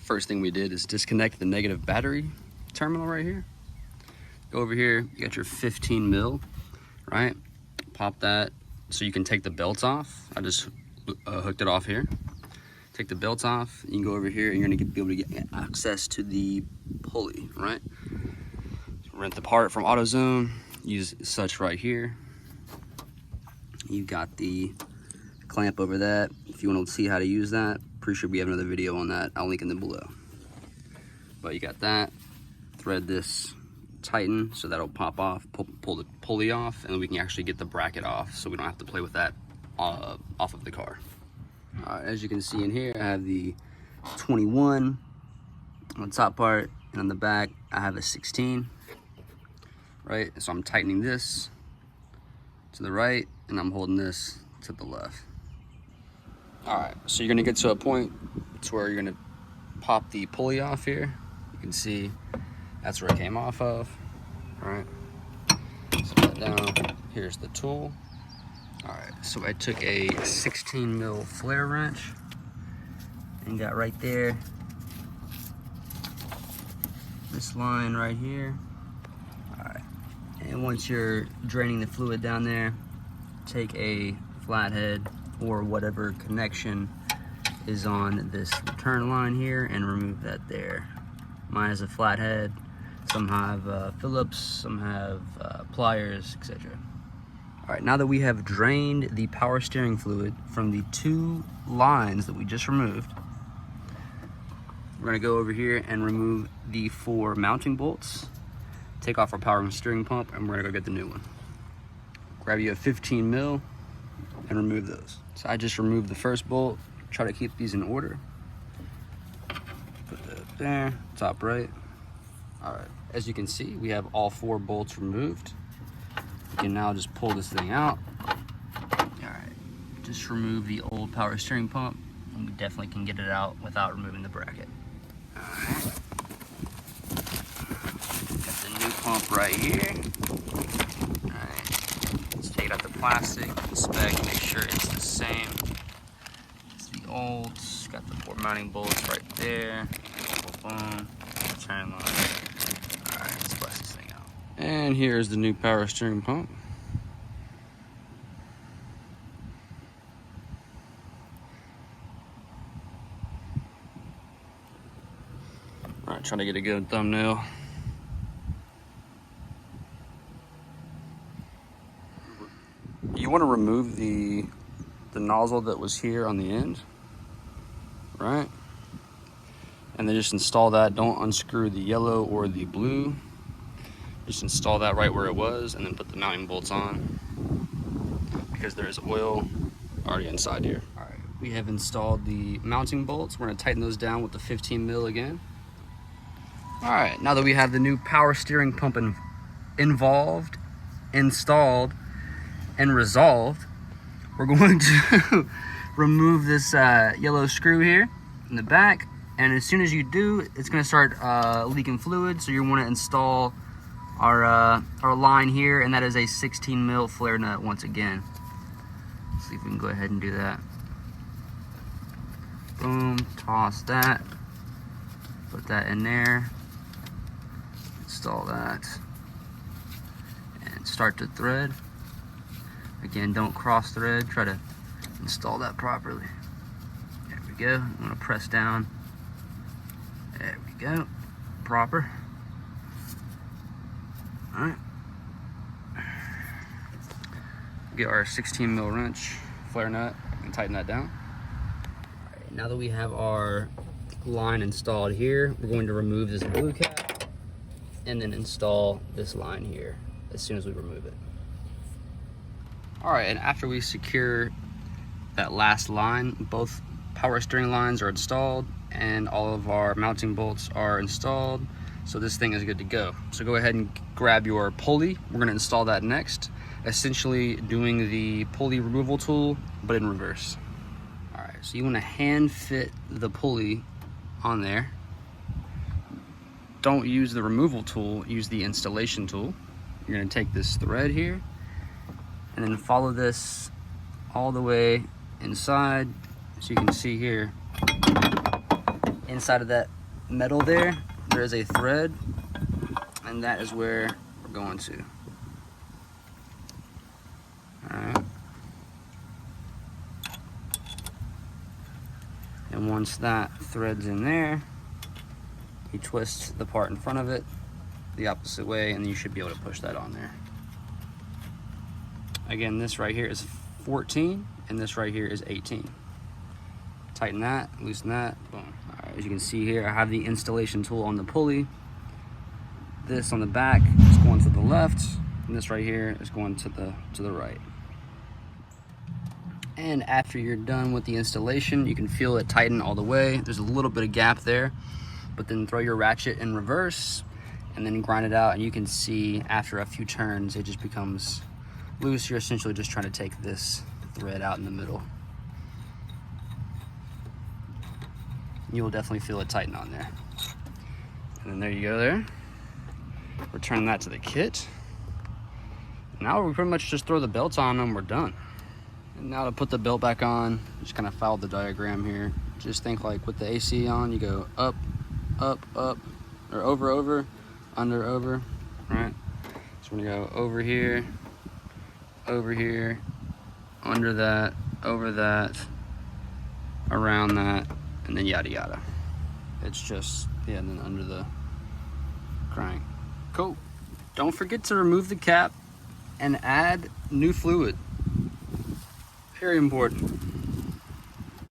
First thing we did is disconnect the negative battery terminal right here. Go over here, you got your 15 mil, right? Pop that so you can take the belts off. I just hooked it off here. Take the belts off, you can go over here and you're gonna be able to get access to the pulley, right? Rent the part from AutoZone, use such right here. You got the clamp over that. If you want to see how to use that, pretty sure we have another video on that. I'll link in the below. But you got that. Thread this tighten so that'll pop off, pull the pulley off, and then we can actually get the bracket off so we don't have to play with that off of the car. As you can see in here, I have the 21 on the top part, and on the back I have a 16, right? So I'm tightening this to the right and I'm holding this to the left. All right, so you're gonna get to a point to where you're gonna pop the pulley off here. You can see that's where it came off of, all right? Set that down. Here's the tool. All right, so I took a 16 mil flare wrench and got right there, this line right here. All right, and once you're draining the fluid down there, take a flathead or whatever connection is on this return line here and remove that there. Mine is a flathead. Some have Phillips, some have pliers, etc. All right, now that we have drained the power steering fluid from the 2 lines that we just removed, we're gonna go over here and remove the 4 mounting bolts, take off our power steering pump, and we're gonna go get the new one. Grab you a 15 mil and remove those. So I just removed the first bolt, try to keep these in order. Put that there, top right. All right, as you can see, we have all 4 bolts removed. You can now just pull this thing out. All right, just remove the old power steering pump, and we definitely can get it out without removing the bracket. All right, got the new pump right here. All right, let's take out the plastic, inspect, make sure it's the same as the old. Got the 4 mounting bolts right there. Boom, turn line. All right, let's bust this thing out. And here's the new power steering pump. All right, trying to get a good thumbnail. You want to remove the nozzle that was here on the end, right? And then just install that. Don't unscrew the yellow or the blue. Just install that right where it was and then put the mounting bolts on because there is oil already inside here. All right, we have installed the mounting bolts. We're gonna tighten those down with the 15 mil again. All right, now that we have the new power steering pump involved, installed, and resolved, we're going to remove this yellow screw here in the back. And as soon as you do, it's gonna start leaking fluid. So you wanna install our line here, and that is a 16 mil flare nut once again. Let's see if we can go ahead and do that. Boom, toss that, put that in there, install that, and start to thread. Again, don't cross thread, try to install that properly. There we go, I'm gonna press down. There we go, proper. All right. Get our 16 mil wrench, flare nut, and tighten that down. All right, now that we have our line installed here, we're going to remove this blue cap and then install this line here as soon as we remove it. All right, and after we secure that last line, both power steering lines are installed and all of our mounting bolts are installed. So this thing is good to go. So go ahead and grab your pulley. We're gonna install that next, essentially doing the pulley removal tool, but in reverse. All right, so you wanna hand fit the pulley on there. Don't use the removal tool, use the installation tool. You're gonna take this thread here and then follow this all the way inside. So you can see here, inside of that metal there, there is a thread, and that is where we're going to. Alright. And once that thread's in there, you twist the part in front of it the opposite way, and you should be able to push that on there. Again, this right here is 14, and this right here is 18. Tighten that, loosen that, boom. All right, as you can see here, I have the installation tool on the pulley. This on the back is going to the left, and this right here is going to the right. And after you're done with the installation, you can feel it tighten all the way. There's a little bit of gap there, but then throw your ratchet in reverse and then grind it out, and you can see after a few turns, it just becomes loose. You're essentially just trying to take this thread out in the middle. You will definitely feel it tighten on there. And then there you go there. Return that to the kit. Now we pretty much just throw the belts on and we're done. And now to put the belt back on, just kind of follow the diagram here. Just think like with the AC on, you go up, up, up, or over, over, under, over, right? So we're gonna go over here, under that, over that, around that, and then yada yada. It's just, yeah, and then under the crank. Cool. Don't forget to remove the cap and add new fluid. Very important.